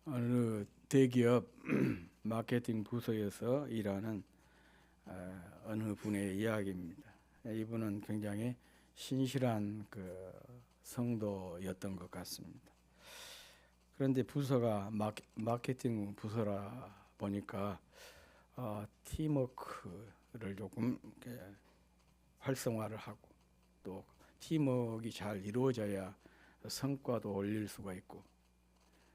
어느 대기업 마케팅 부서에서 일하는 어느 분의 이야기입니다. 이분은 굉장히 신실한 성도였던 것 같습니다. 그런데 부서가 마케팅 부서라 보니까 팀워크를 조금 이렇게 활성화를 하고 또 팀워크가 잘 이루어져야 성과도 올릴 수가 있고,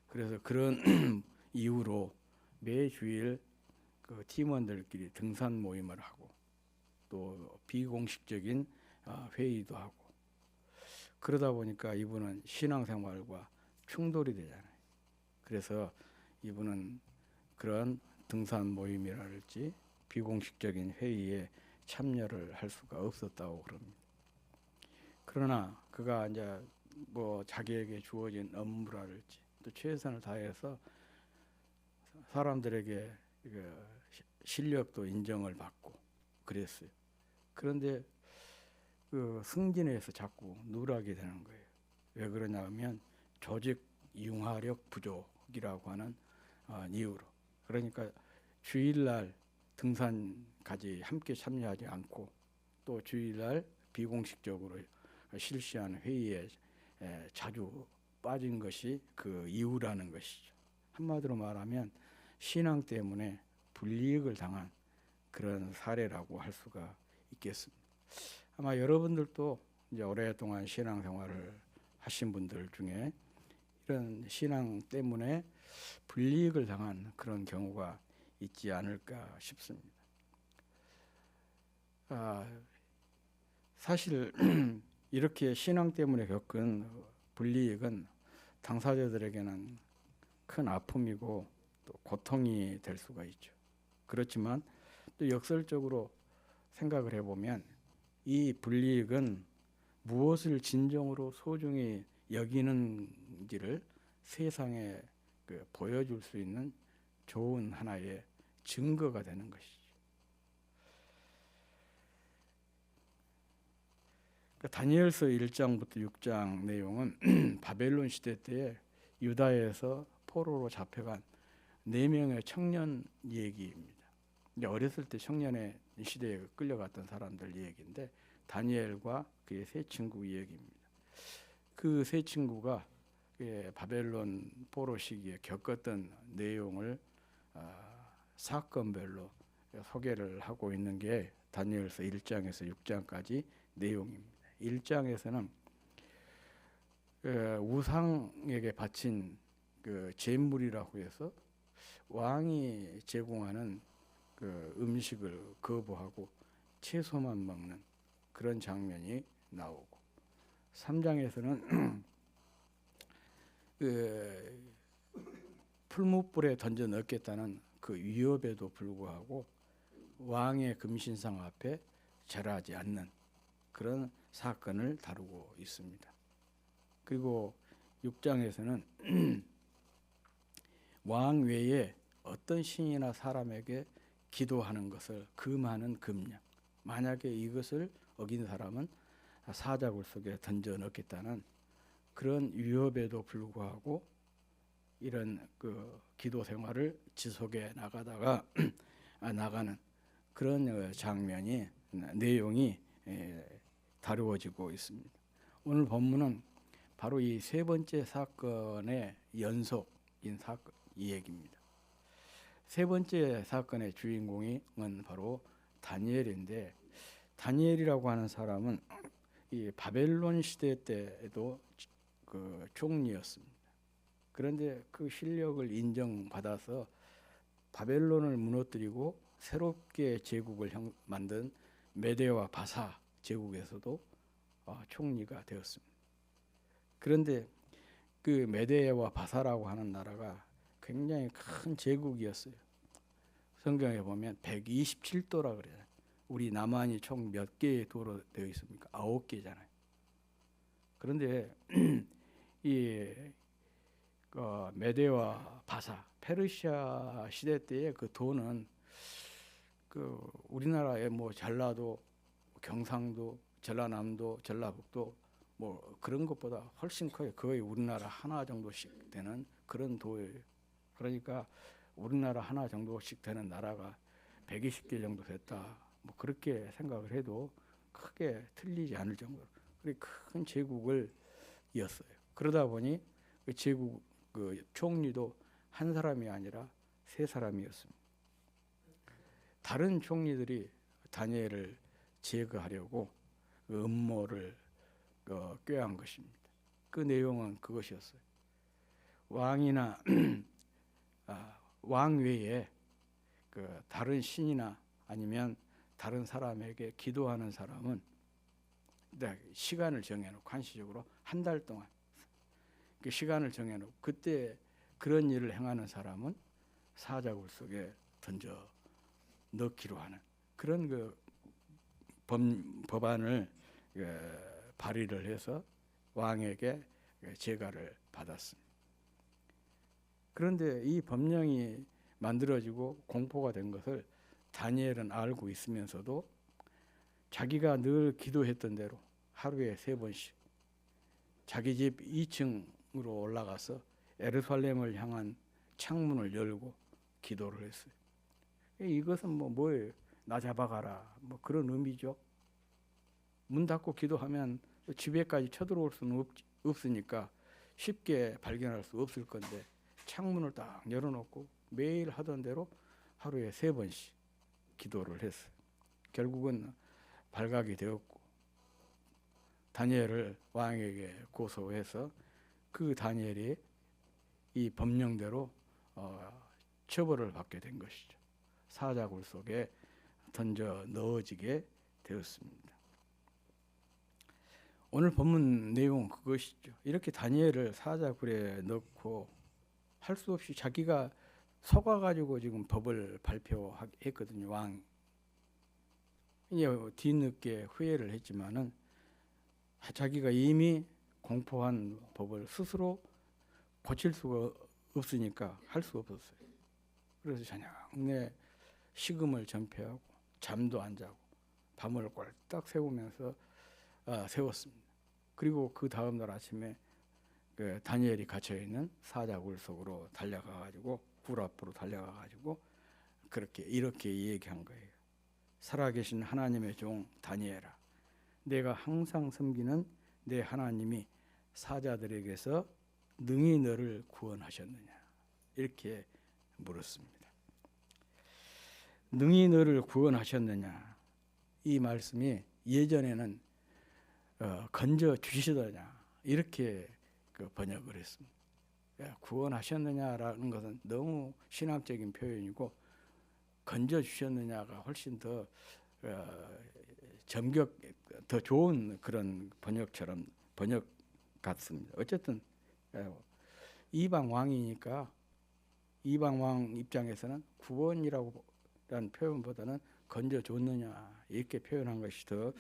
그래서 그런 이유로 매주일 그 팀원들끼리 등산 모임을 하고 또 비공식적인 회의도 하고, 그러다 보니까 이분은 신앙생활과 충돌이 되잖아요. 그래서 이분은 그런 등산 모임이랄지 비공식적인 회의에 참여를 할 수가 없었다고 그럽니다. 그러나 그가 이제 뭐 자기에게 주어진 업무랄지 또 최선을 다해서 사람들에게 실력도 인정을 받고 그랬어요. 그런데 그 승진에서 자꾸 누락이 되는 거예요. 왜 그러냐 하면 조직 융화력 부족이라고 하는 이유로. 그러니까 주일날 등산까지 함께 참여하지 않고 또 주일날 비공식적으로 실시하는 회의에 자주 빠진 것이 그 이유라는 것이죠. 한마디로 말하면 신앙 때문에 불이익을 당한 그런 사례라고 할 수가 있겠습니다. 아마 여러분들도 이제 오랫동안 신앙생활을 하신 분들 중에 이런 신앙 때문에 불이익을 당한 그런 경우가 있지 않을까 싶습니다. 사실 이렇게 신앙 때문에 겪은 불이익은 당사자들에게는 큰 아픔이고 또 고통이 될 수가 있죠. 그렇지만 또 역설적으로 생각을 해보면 이 불이익은 무엇을 진정으로 소중히 여기는지를 세상에 보여줄 수 있는 좋은 하나의 증거가 되는 것이죠. 다니엘서 1장부터 6장 내용은 바벨론 시대 때에 유다에서 포로로 잡혀간 4명의 청년 얘기입니다. 어렸을 때 청년의 시대에 끌려갔던 사람들 얘기인데 다니엘과 그의 세 친구 얘기입니다. 그 세 친구가 바벨론 포로 시기에 겪었던 내용을 사건별로 소개를 하고 있는 게 다니엘서 1장에서 6장까지 내용입니다. 1장에서는 우상에게 바친 그 제물이라고 해서 왕이 제공하는 그 음식을 거부하고 채소만 먹는 그런 장면이 나오고, 3장에서는 풀무불에 던져 넣겠다는 그 위협에도 불구하고 왕의 금신상 앞에 절하지 않는 그런 사건을 다루고 있습니다. 그리고 6장에서는 왕 외에 어떤 신이나 사람에게 기도하는 것을 금하는 금령, 만약에 이것을 어긴 사람은 사자굴 속에 던져 넣겠다는 그런 위협에도 불구하고 이런 그 기도 생활을 지속해 나가다가 나가는 그런 장면이 내용이 다루어지고 있습니다. 오늘 본문은 바로 이 세 번째 사건의 연속인 이 얘기입니다. 세 번째 사건의 주인공은 바로 다니엘인데, 다니엘이라고 하는 사람은 이 바벨론 시대 때에도 그 총리였습니다. 그런데 그 실력을 인정받아서 바벨론을 무너뜨리고 새롭게 제국을 만든 메대와 바사 제국에서도 총리가 되었습니다. 그런데 그 메대와 바사라고 하는 나라가 굉장히 큰 제국이었어요. 성경에 보면 127도라 그래요. 우리 남한이 총 몇 개의 도로 되어 있습니까? 9개잖아요. 그런데 이 메대와 바사, 페르시아 시대 때의 그 도는 그 우리나라의 뭐 전라도, 경상도, 전라남도, 전라북도 뭐 그런 것보다 훨씬 커요. 거의 우리나라 하나 정도씩 되는 그런 도예요. 그러니까 우리나라 하나 정도씩 되는 나라가 120개 정도 됐다. 뭐 그렇게 생각을 해도 크게 틀리지 않을 정도로 큰 제국을 이었어요. 그러다 보니 그 제국 그 총리도 한 사람이 아니라 세 사람이었습니다. 다른 총리들이 다니엘을 제거하려고 그 음모를 꾀한 것입니다. 그 내용은 그것이었어요. 왕이나 왕 외에 그 다른 신이나 아니면 다른 사람에게 기도하는 사람은 시간을 정해놓고 한시적으로 한 달 동안 그 시간을 정해놓고 그때 그런 일을 행하는 사람은 사자굴 속에 던져 넣기로 하는 그런 그 법안을 발의를 해서 왕에게 제가를 받았습니다. 그런데 이 법령이 만들어지고 공포가 된 것을 다니엘은 알고 있으면서도 자기가 늘 기도했던 대로 하루에 3번씩 자기 집 2층으로 올라가서 예루살렘을 향한 창문을 열고 기도를 했어요. 이것은 뭐예요? 나 잡아가라 뭐 그런 의미죠. 문 닫고 기도하면 집에까지 쳐들어올 수는 없으니까 쉽게 발견할 수 없을 건데 창문을 딱 열어놓고 매일 하던 대로 하루에 3번씩 기도를 했어요. 결국은 발각이 되었고 다니엘을 왕에게 고소해서 그 다니엘이 이 법령대로 처벌을 받게 된 것이죠. 사자굴 속에 던져 넣어지게 되었습니다. 오늘 본문 내용은 그것이죠. 이렇게 다니엘을 사자굴에 넣고 할 수 없이 자기가 속아가지고 지금 법을 발표했거든요. 왕. 이제 뒤늦게 후회를 했지만은 자기가 이미 공포한 법을 스스로 고칠 수가 없으니까 할 수 없었어요. 그래서 저녁내 식음을 전폐하고 잠도 안 자고 밤을 꼴딱 새우면서 세웠습니다. 그리고 그 다음 날 아침에 그 다니엘이 갇혀 있는 사자굴 속으로 달려가가지고 굴 앞으로 달려가가지고 이렇게 얘기한 거예요. 살아계신 하나님의 종 다니엘아, 내가 항상 섬기는 내 하나님이 사자들에게서 능히 너를 구원하셨느냐 이렇게 물었습니다. 능히 너를 구원하셨느냐 이 말씀이 예전에는 건져 주시더냐 이렇게 번역을 했습니다. 구원하셨느냐라는 것은 너무 신학적인 표현이고 건져 주셨느냐가 훨씬 더 더 좋은 그런 번역 같습니다. 어쨌든 이방 왕이니까 이방 왕 입장에서는 구원이라는 표현보다는 건져 줬느냐 이렇게 표현한 것이 더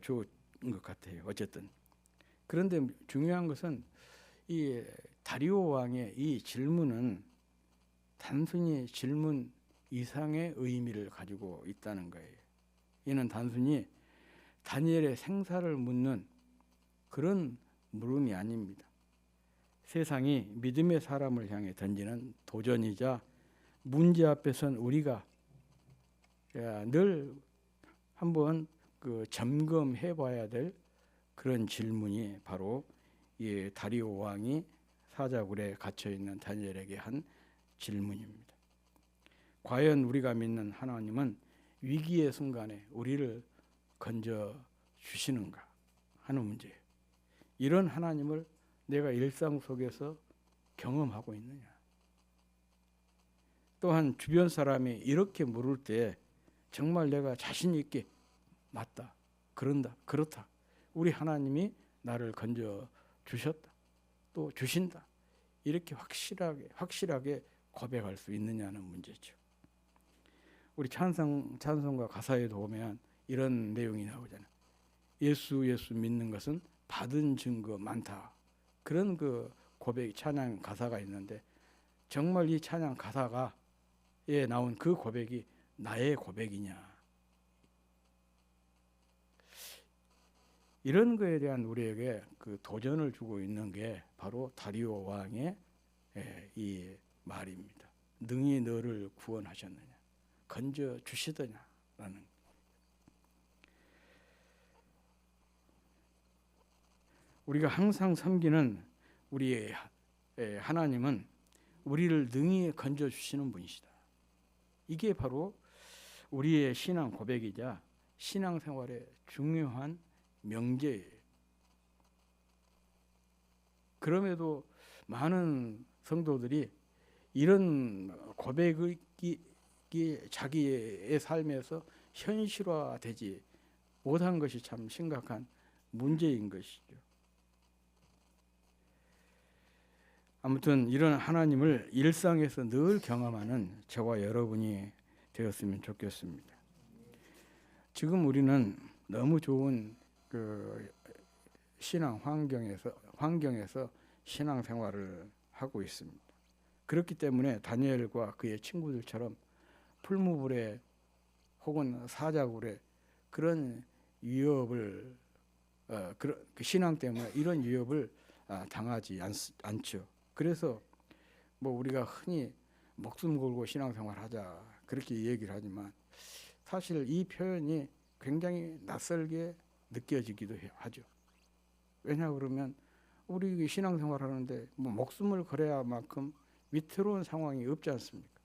좋은 것 같아요. 어쨌든 그런데 중요한 것은 이 다리오 왕의 이 질문은 단순히 질문 이상의 의미를 가지고 있다는 거예요. 이는 단순히 다니엘의 생사를 묻는 그런 물음이 아닙니다. 세상이 믿음의 사람을 향해 던지는 도전이자 문제 앞에 선 우리가 늘 한번 점검해 봐야 될 그런 질문이 바로 이 다리오 왕이 사자굴에 갇혀 있는 다니엘에게 한 질문입니다. 과연 우리가 믿는 하나님은 위기의 순간에 우리를 건져 주시는가 하는 문제예요. 이런 하나님을 내가 일상 속에서 경험하고 있느냐. 또한 주변 사람이 이렇게 물을 때 정말 내가 자신 있게 맞다, 그런다, 그렇다. 우리 하나님이 나를 건져 주셨다, 또 주신다. 이렇게 확실하게 고백할 수 있느냐는 문제죠. 우리 찬송가 가사에도 보면 이런 내용이 나오잖아요. 예수 믿는 것은 받은 증거 많다. 그런 고백 찬양 가사가 있는데 정말 이 찬양 가사가에 나온 그 고백이 나의 고백이냐? 이런 거에 대한 우리에게 도전을 주고 있는 게 바로 다리오 왕의 이 말입니다. 능히 너를 구원하셨느냐, 건져 주시더냐라는. 우리가 항상 섬기는 우리의 하나님은 우리를 능히 건져 주시는 분이시다. 이게 바로 우리의 신앙 고백이자 신앙생활의 중요한 명제예요. 그럼에도 많은 성도들이 이런 고백이 자기의 삶에서 현실화되지 못한 것이 참 심각한 문제인 것이죠. 아무튼 이런 하나님을 일상에서 늘 경험하는 저와 여러분이 되었으면 좋겠습니다. 지금 우리는 너무 좋은 그 신앙 환경에서 신앙생활을 하고 있습니다. 그렇기 때문에 다니엘과 그의 친구들처럼 풀무불에 혹은 사자굴에 그런 위협을 그 신앙 때문에 이런 위협을 당하지 않죠. 그래서 뭐 우리가 흔히 목숨 걸고 신앙생활하자 그렇게 얘기를 하지만 사실 이 표현이 굉장히 낯설게 느껴지기도 하죠. 왜냐 그러면 우리 신앙생활하는데 뭐 목숨을 걸어야 만큼 위태로운 상황이 없지 않습니까?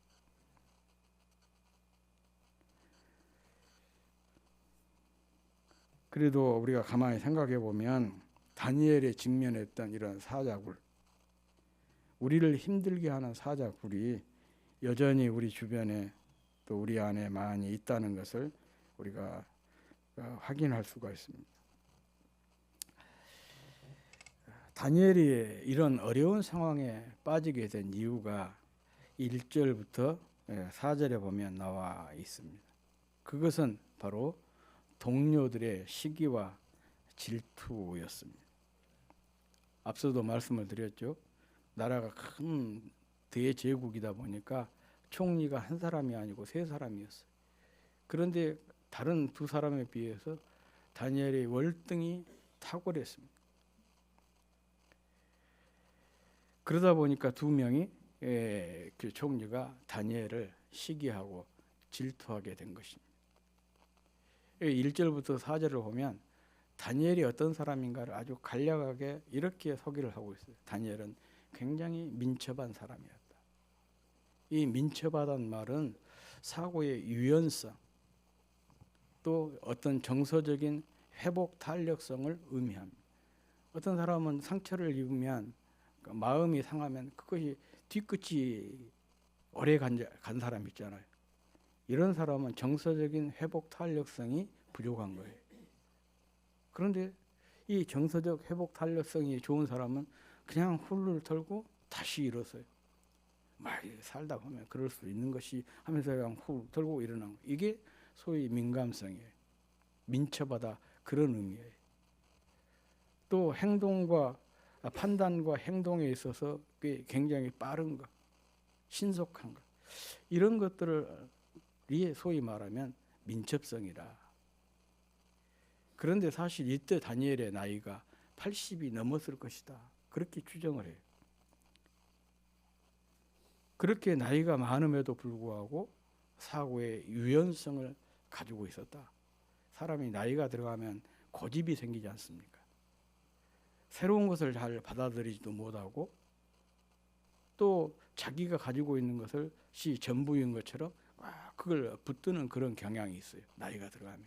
그래도 우리가 가만히 생각해 보면 다니엘이 직면했던 이런 사자굴, 우리를 힘들게 하는 사자굴이 여전히 우리 주변에 또 우리 안에 많이 있다는 것을 우리가 확인할 수가 있습니다. 다니엘이 이런 어려운 상황에 빠지게 된 이유가 1절부터 4절에 보면 나와 있습니다. 그것은 바로 동료들의 시기와 질투였습니다. 앞서도 말씀을 드렸죠. 나라가 큰 대제국이다 보니까 총리가 한 사람이 아니고 세 사람이었어요. 그런데 다른 두 사람에 비해서 다니엘의 월등히 탁월했습니다. 그러다 보니까 두 명이 그 총리가 다니엘을 시기하고 질투하게 된 것입니다. 1절부터 4절을 보면 다니엘이 어떤 사람인가를 아주 간략하게 이렇게 소개를 하고 있어요. 다니엘은 굉장히 민첩한 사람이었다. 이 민첩하다는 말은 사고의 유연성, 또 어떤 정서적인 회복 탄력성을 의미합니다. 어떤 사람은 상처를 입으면 마음이 상하면 그것이 뒤끝이 오래 간 사람 있잖아요. 이런 사람은 정서적인 회복 탄력성이 부족한 거예요. 그런데 이 정서적 회복 탄력성이 좋은 사람은 그냥 훌훌 털고 다시 일어서요. 막 살다 보면 그럴 수 있는 것이 하면서 그냥 훌 털고 일어나는 거. 이게 소위 민감성이에요. 민첩하다 그런 의미예요. 또 행동과 판단과 행동에 있어서 굉장히 빠른 것, 신속한 것, 이런 것들을 소위 말하면 민첩성이라. 그런데 사실 이때 다니엘의 나이가 80이 넘었을 것이다. 그렇게 추정을 해요. 그렇게 나이가 많음에도 불구하고 사고의 유연성을 가지고 있었다. 사람이 나이가 들어가면 고집이 생기지 않습니까? 새로운 것을 잘 받아들이지도 못하고 또 자기가 가지고 있는 것을 전부인 것처럼 그걸 붙드는 그런 경향이 있어요. 나이가 들어가면.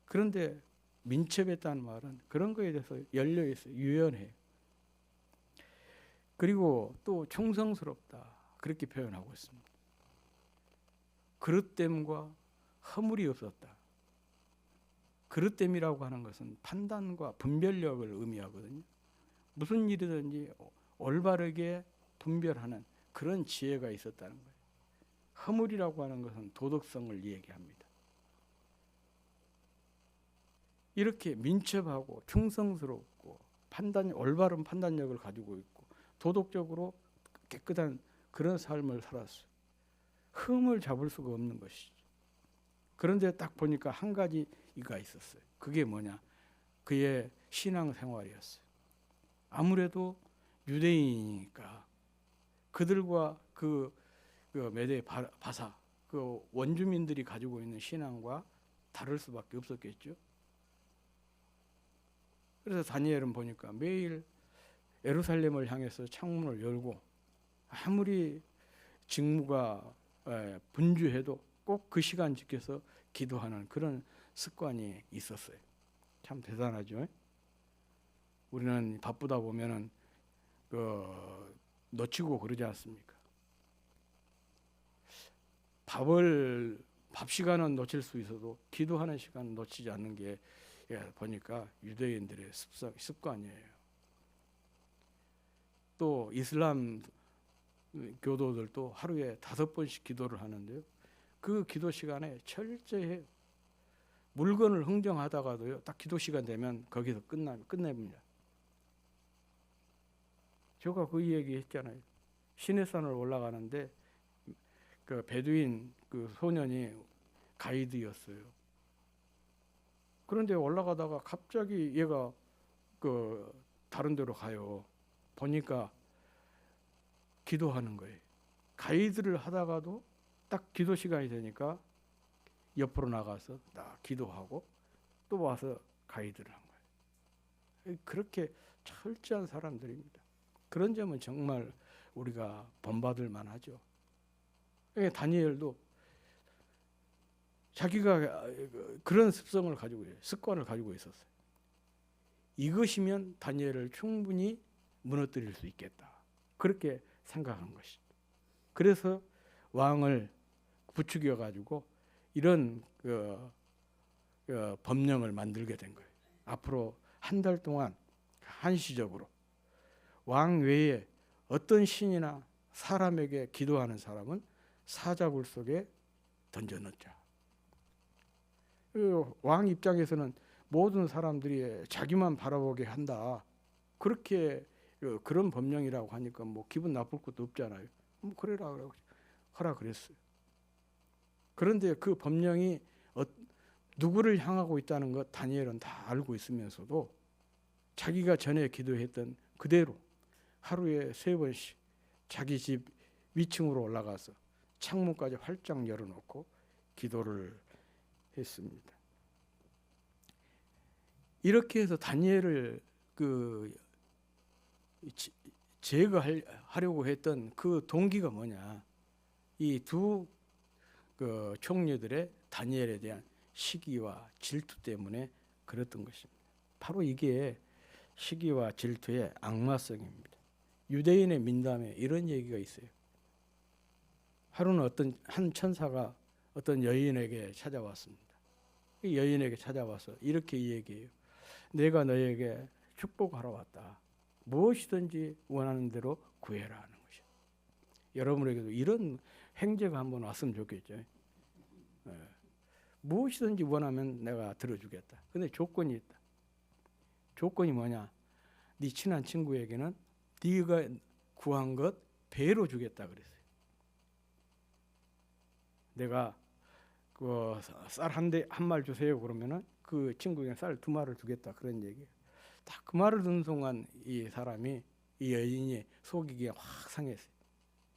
그런데 민첩했다는 말은 그런 거에 대해서 열려있어요. 유연해요. 그리고 또 충성스럽다. 그렇게 표현하고 있습니다. 그릇됨과 허물이 없었다. 그릇됨이라고 하는 것은 판단과 분별력을 의미하거든요. 무슨 일이든지 올바르게 분별하는 그런 지혜가 있었다는 거예요. 허물이라고 하는 것은 도덕성을 얘기합니다. 이렇게 민첩하고 충성스럽고 올바른 판단력을 가지고 있고 도덕적으로 깨끗한 그런 삶을 살았어요. 흠을 잡을 수가 없는 것이죠. 그런데 딱 보니까 한 가지가 있었어요. 그게 뭐냐? 그의 신앙생활이었어요. 아무래도 유대인이니까 그들과 그 메대 바사 그 원주민들이 가지고 있는 신앙과 다를 수밖에 없었겠죠. 그래서 다니엘은 보니까 매일 예루살렘을 향해서 창문을 열고 아무리 직무가 분주해도 꼭 그 시간 지켜서 기도하는 그런 습관이 있었어요. 참 대단하죠. 우리는 바쁘다 보면은 놓치고 그러지 않습니까? 밥 시간은 놓칠 수 있어도 기도하는 시간은 놓치지 않는 게 보니까 유대인들의 습관이에요. 또 이슬람 교도들도 하루에 5번씩 기도를 하는데요. 그 기도 시간에 철저히 물건을 흥정하다가도요, 딱 기도 시간 되면 거기서 끝냅니다. 제가 그 얘기 했잖아요. 시내산을 올라가는데 그 베두인 그 소년이 가이드였어요. 그런데 올라가다가 갑자기 얘가 그 다른 데로 가요. 보니까 기도하는 거예요. 가이드를 하다가도 딱 기도 시간이 되니까 옆으로 나가서 딱 기도하고 또 와서 가이드를 한 거예요. 그렇게 철저한 사람들입니다. 그런 점은 정말 우리가 본받을 만하죠. 다니엘도 자기가 그런 습관을 가지고 있었어요. 이것이면 다니엘을 충분히 무너뜨릴 수 있겠다. 그렇게 생각한 것이죠. 그래서 왕을 부추겨 가지고 이런 법령을 만들게 된 거예요. 앞으로 한 달 동안 한시적으로 왕 외에 어떤 신이나 사람에게 기도하는 사람은 사자굴 속에 던져넣자. 왕 입장에서는 모든 사람들이 자기만 바라보게 한다. 그렇게 그런 법령이라고 하니까 뭐 기분 나쁠 것도 없잖아요. 그래라 하라 그랬어요. 그런데 그 법령이 누구를 향하고 있다는 것 다니엘은 다 알고 있으면서도 자기가 전에 기도했던 그대로 하루에 3번씩 자기 집 위층으로 올라가서 창문까지 활짝 열어놓고 기도를 했습니다. 이렇게 해서 다니엘을 제거하려고 했던 그 동기가 뭐냐? 이 두 총리들의 다니엘에 대한 시기와 질투 때문에 그랬던 것입니다. 바로 이게 시기와 질투의 악마성입니다. 유대인의 민담에 이런 얘기가 있어요. 하루는 한 천사가 어떤 여인에게 찾아왔습니다. 이 여인에게 찾아와서 이렇게 얘기해요. 내가 너에게 축복하러 왔다. 무엇이든지 원하는 대로 구해라 하는 것이야. 여러분에게도 이런 행제가 한번 왔으면 좋겠죠. 무엇이든지 원하면 내가 들어주겠다. 근데 조건이 있다. 조건이 뭐냐? 네 친한 친구에게는 네가 구한 것 배로 주겠다 그랬어요. 내가 그 쌀 한 말 주세요 그러면은 그 친구에게 쌀 2말을 주겠다 그런 얘기예요. 딱 그 말을 듣는 순간 이 여인이 속이 그냥 확 상했어요.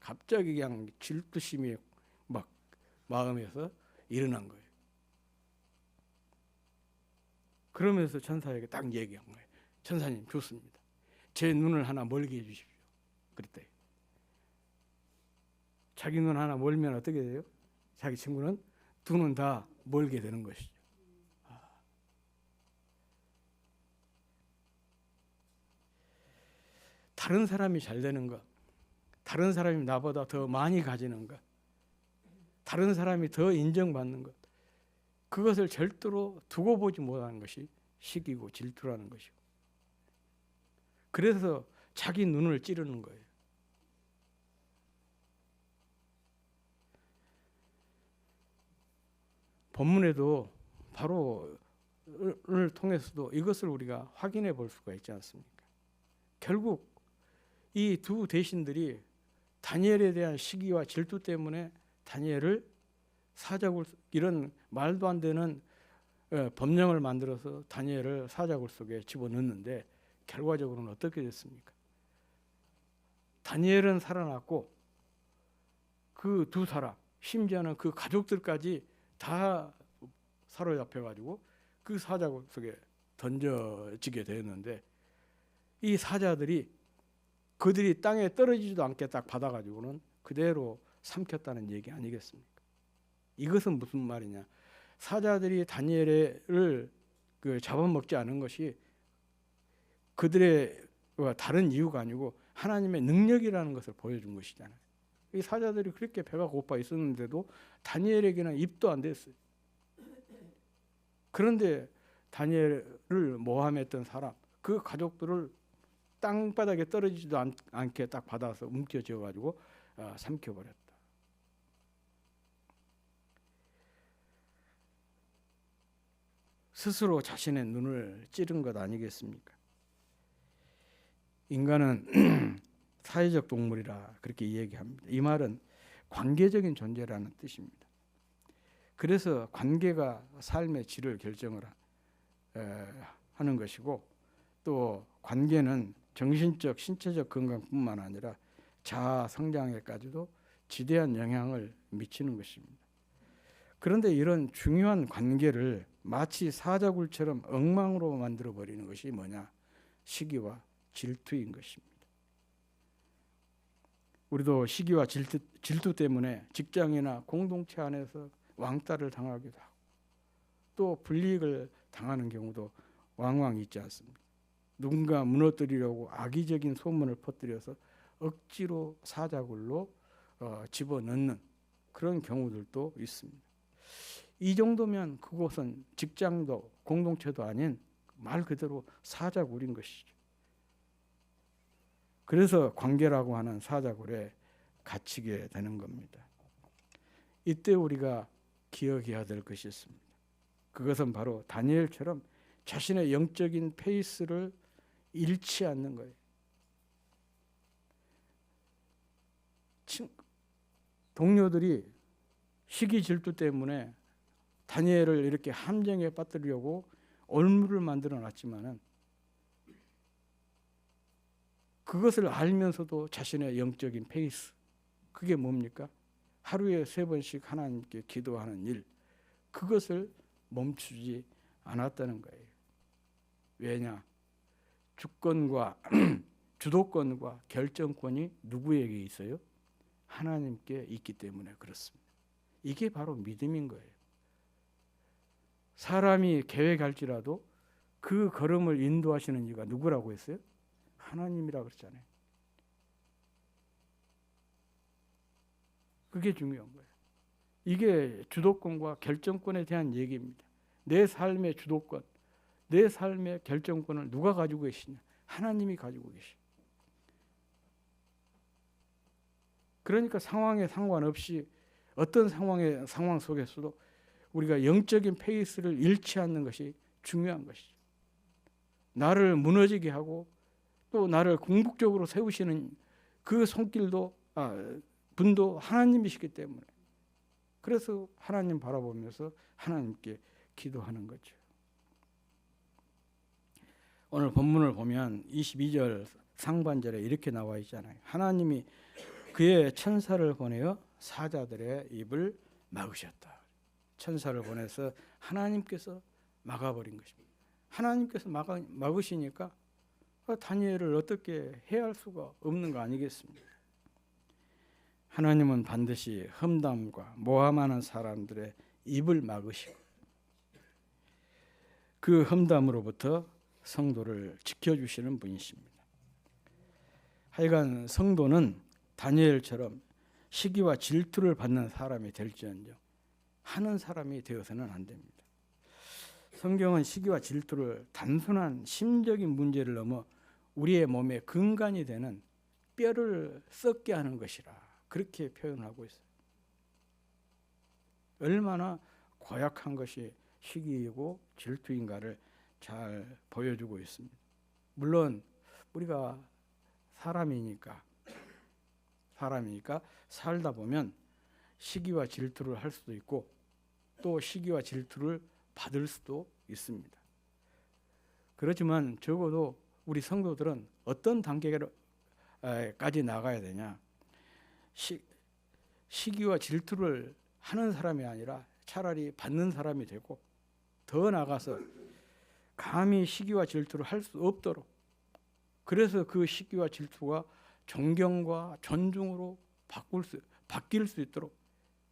갑자기 그냥 질투심이 막 마음에서 일어난 거예요. 그러면서 천사에게 딱 얘기한 거예요. 천사님 좋습니다. 제 눈을 하나 멀게 해주십시오. 그랬대요. 자기 눈 하나 멀면 어떻게 돼요? 자기 친구는 2눈 다 멀게 되는 것이죠. 다른 사람이 잘 되는 것, 다른 사람이 나보다 더 많이 가지는 것, 다른 사람이 더 인정받는 것, 그것을 절대로 두고 보지 못하는 것이 시기고 질투라는 것이고, 그래서 자기 눈을 찌르는 거예요. 본문에도 바로 을 통해서도 이것을 우리가 확인해 볼 수가 있지 않습니까? 결국 이 두 대신들이 다니엘에 대한 시기와 질투 때문에 다니엘을 사자굴, 이런 말도 안 되는 법령을 만들어서 다니엘을 사자굴 속에 집어넣는데 결과적으로는 어떻게 됐습니까? 다니엘은 살아났고 그 두 사람, 심지어는 그 가족들까지 다 사로잡혀가지고 그 사자굴 속에 던져지게 되었는데, 이 사자들이 그들이 땅에 떨어지지도 않게 딱 받아가지고는 그대로 삼켰다는 얘기 아니겠습니까? 이것은 무슨 말이냐? 사자들이 다니엘을 잡아먹지 않은 것이 그들의 다른 이유가 아니고 하나님의 능력이라는 것을 보여준 것이잖아요. 이 사자들이 그렇게 배가 고파 있었는데도 다니엘에게는 입도 안 됐어요. 그런데 다니엘을 모함했던 사람, 그 가족들을 땅바닥에 떨어지지도 않게 딱 받아서 움켜쥐어 가지고 삼켜버렸다. 스스로 자신의 눈을 찌른 것 아니겠습니까? 인간은 사회적 동물이라 그렇게 이야기합니다. 이 말은 관계적인 존재라는 뜻입니다. 그래서 관계가 삶의 질을 결정을 하는 것이고, 또 관계는 정신적, 신체적 건강뿐만 아니라 자아 성장에까지도 지대한 영향을 미치는 것입니다. 그런데 이런 중요한 관계를 마치 사자굴처럼 엉망으로 만들어버리는 것이 뭐냐? 시기와 질투인 것입니다. 우리도 시기와 질투 때문에 직장이나 공동체 안에서 왕따를 당하기도 하고 또 불이익을 당하는 경우도 왕왕 있지 않습니까? 누군가 무너뜨리려고 악의적인 소문을 퍼뜨려서 억지로 사자굴로 집어넣는 그런 경우들도 있습니다. 이 정도면 그곳은 직장도 공동체도 아닌 말 그대로 사자굴인 것이죠. 그래서 관계라고 하는 사자굴에 갇히게 되는 겁니다. 이때 우리가 기억해야 될 것이 있습니다. 그것은 바로 다니엘처럼 자신의 영적인 페이스를 잃지 않는 거예요. 동료들이 시기 질투 때문에 다니엘을 이렇게 함정에 빠뜨리려고 올무를 만들어 놨지만은 그것을 알면서도 자신의 영적인 페이스, 그게 뭡니까? 하루에 3번씩 하나님께 기도하는 일, 그것을 멈추지 않았다는 거예요. 왜냐? 주권과 주도권과 결정권이 누구에게 있어요? 하나님께 있기 때문에 그렇습니다. 이게 바로 믿음인 거예요. 사람이 계획할지라도 그 걸음을 인도하시는 이가 누구라고 했어요? 하나님이라고 그랬잖아요. 그게 중요한 거예요. 이게 주도권과 결정권에 대한 얘기입니다. 내 삶의 주도권, 내 삶의 결정권을 누가 가지고 계시냐? 하나님이 가지고 계시죠. 그러니까 상황에 상관없이 어떤 상황 속에서도 우리가 영적인 페이스를 잃지 않는 것이 중요한 것이죠. 나를 무너지게 하고 또 나를 궁극적으로 세우시는 그 손길도 분도 하나님이시기 때문에, 그래서 하나님 바라보면서 하나님께 기도하는 거죠. 오늘 본문을 보면 22절 상반절에 이렇게 나와 있잖아요. 하나님이 그의 천사를 보내어 사자들의 입을 막으셨다. 천사를 보내서 하나님께서 막아버린 것입니다. 하나님께서 막으시니까 다니엘을 어떻게 해야 할 수가 없는 거 아니겠습니까? 하나님은 반드시 험담과 모함하는 사람들의 입을 막으시고 그 험담으로부터 성도를 지켜주시는 분이십니다. 하여간 성도는 다니엘처럼 시기와 질투를 받는 사람이 될지언정 하는 사람이 되어서는 안 됩니다. 성경은 시기와 질투를 단순한 심적인 문제를 넘어 우리의 몸에 근간이 되는 뼈를 썩게 하는 것이라 그렇게 표현하고 있어요. 얼마나 고약한 것이 시기이고 질투인가를 잘 보여주고 있습니다. 물론 우리가 사람이니까 살다 보면 시기와 질투를 할 수도 있고 또 시기와 질투를 받을 수도 있습니다. 그렇지만 적어도 우리 성도들은 어떤 단계를 까지 나가야 되냐? 시기와 질투를 하는 사람이 아니라 차라리 받는 사람이 되고, 더 나가서 감히 시기와 질투를 할 수 없도록, 그래서 그 시기와 질투가 존경과 존중으로 바뀔 수 있도록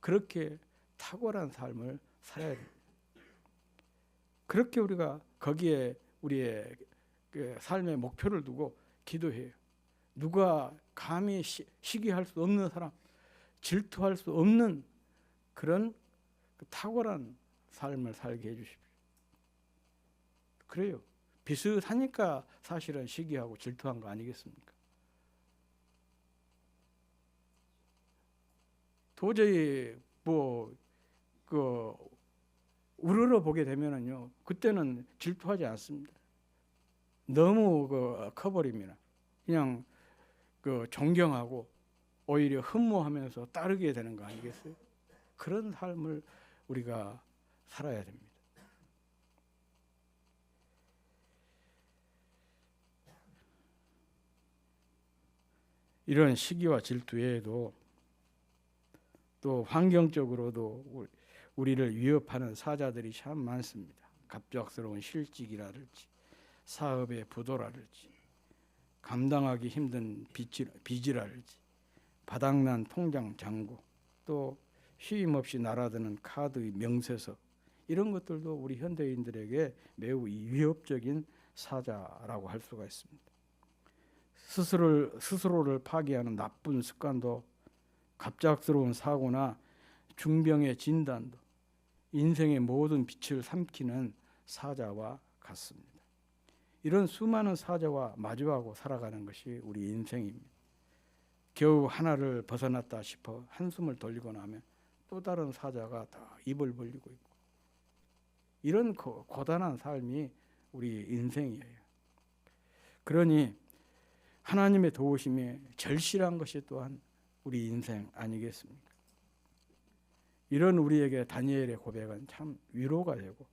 그렇게 탁월한 삶을 살아야 됩니다. 그렇게 우리가 거기에 우리의 그 삶의 목표를 두고 기도해요. 누가 감히 시기할 수 없는 사람, 질투할 수 없는 그런 탁월한 삶을 살게 해주십시오. 그래요. 비슷하니까 사실은 시기하고 질투한 거 아니겠습니까? 도저히 우러러 보게 되면은요, 그때는 질투하지 않습니다. 너무 커버립니다. 그냥 존경하고 오히려 흠모하면서 따르게 되는 거 아니겠어요? 그런 삶을 우리가 살아야 됩니다. 이런 시기와 질투 외에도 또 환경적으로도 우리를 위협하는 사자들이 참 많습니다. 갑작스러운 실직이라든지 사업의 부도라든지 감당하기 힘든 빚이라든지 바닥난 통장 잔고, 또 쉼없이 날아드는 카드의 명세서, 이런 것들도 우리 현대인들에게 매우 위협적인 사자라고 할 수가 있습니다. 스스로를 파괴하는 나쁜 습관도, 갑작스러운 사고나 중병의 진단도 인생의 모든 빛을 삼키는 사자와 같습니다. 이런 수많은 사자와 마주하고 살아가는 것이 우리 인생입니다. 겨우 하나를 벗어났다 싶어 한숨을 돌리고 나면 또 다른 사자가 더 입을 벌리고 있고, 이런 고단한 삶이 우리 인생이에요. 그러니 하나님의 도우심에 절실한 것이 또한 우리 인생 아니겠습니까? 이런 우리에게 다니엘의 고백은 참 위로가 되고,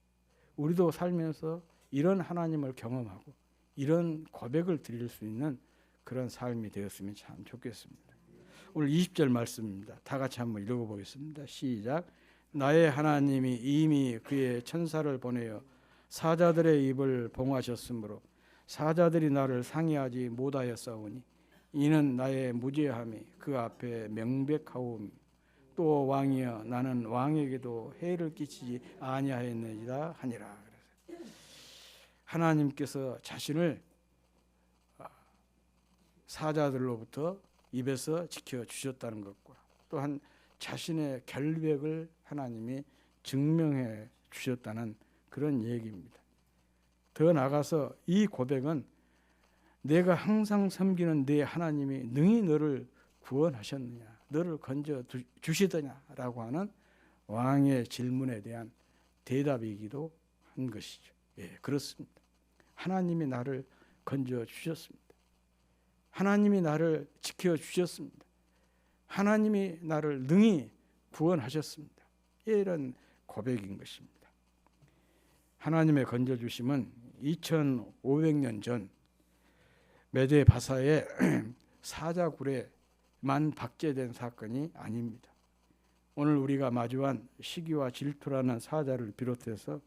우리도 살면서 이런 하나님을 경험하고 이런 고백을 드릴 수 있는 그런 삶이 되었으면 참 좋겠습니다. 오늘 20절 말씀입니다. 다 같이 한번 읽어보겠습니다. 시작. 나의 하나님이 이미 그의 천사를 보내어 사자들의 입을 봉하셨으므로 사자들이 나를 상의하지 못하였사오니 이는 나의 무죄함이 그 앞에 명백하오니 또 왕이여 나는 왕에게도 해를 끼치지 아니하였느니라 하니라. 하나님께서 자신을 사자들로부터 입에서 지켜주셨다는 것과 또한 자신의 결백을 하나님이 증명해 주셨다는 그런 얘기입니다. 더 나아가서 이 고백은 내가 항상 섬기는 내 하나님이 능히 너를 구원하셨느냐, 너를 건져 주시더냐라고 하는 왕의 질문에 대한 대답이기도 한 것이죠. 예, 그렇습니다. 하나님이 나를 건져 주셨습니다. 하나님이 나를 지켜 주셨습니다. 하나님이 나를 능히 구원하셨습니다. 이런 고백인 것입니다. 하나님의 건져 주심은 2500년 전 메데 바사의 사자굴에만 박제된 사건이 아닙니다. 오늘 우리가 마주한 시기와 질투라는 사자를 비롯해서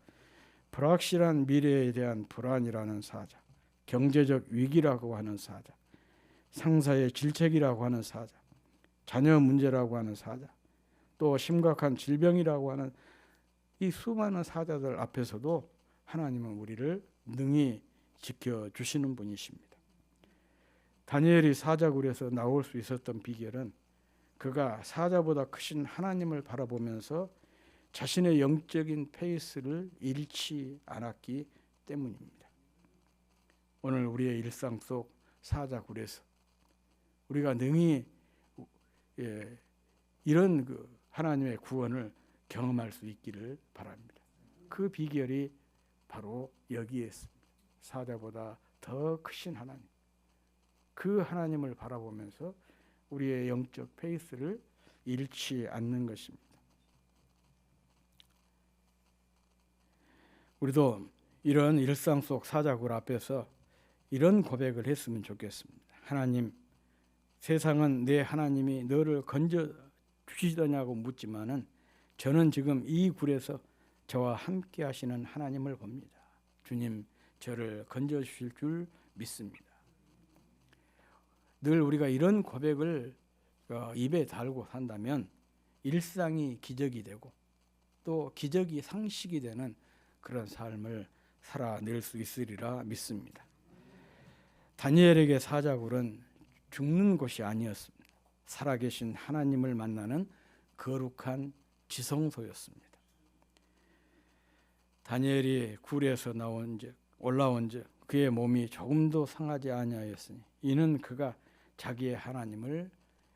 불확실한 미래에 대한 불안이라는 사자, 경제적 위기라고 하는 사자, 상사의 질책이라고 하는 사자, 자녀 문제라고 하는 사자, 또 심각한 질병이라고 하는 이 수많은 사자들 앞에서도 하나님은 우리를 능히 지켜주시는 분이십니다. 다니엘이 사자굴에서 나올 수 있었던 비결은 그가 사자보다 크신 하나님을 바라보면서 자신의 영적인 페이스를 잃지 않았기 때문입니다. 오늘 우리의 일상 속 사자굴에서 우리가 능히 이런 하나님의 구원을 경험할 수 있기를 바랍니다. 그 비결이 바로 여기에 있습니다. 사자보다 더 크신 하나님, 그 하나님을 바라보면서 우리의 영적 페이스를 잃지 않는 것입니다. 우리도 이런 일상 속 사자굴 앞에서 이런 고백을 했으면 좋겠습니다. 하나님, 세상은 내 하나님이 너를 건져 주시더냐고 묻지만은 저는 지금 이 굴에서 저와 함께 하시는 하나님을 봅니다. 주님 저를 건져 주실 줄 믿습니다. 늘 우리가 이런 고백을 입에 달고 산다면 일상이 기적이 되고 또 기적이 상식이 되는 그런 삶을 살아낼 수 있으리라 믿습니다. 다니엘에게 사자굴은 죽는 곳이 아니었습니다. 살아계신 하나님을 만나는 거룩한 지성소였습니다. 다니엘이 굴에서 올라온 즉 그의 몸이 조금도 상하지 아니하였으니 이는 그가 자기의 하나님을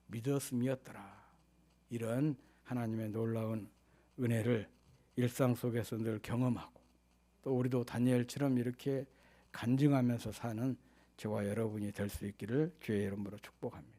믿었음이었더라. 이런 하나님의 놀라운 은혜를 일상 속에서 늘 경험하고 또 우리도 다니엘처럼 이렇게 간증하면서 사는 저와 여러분이 될 수 있기를 주의 이름으로 축복합니다.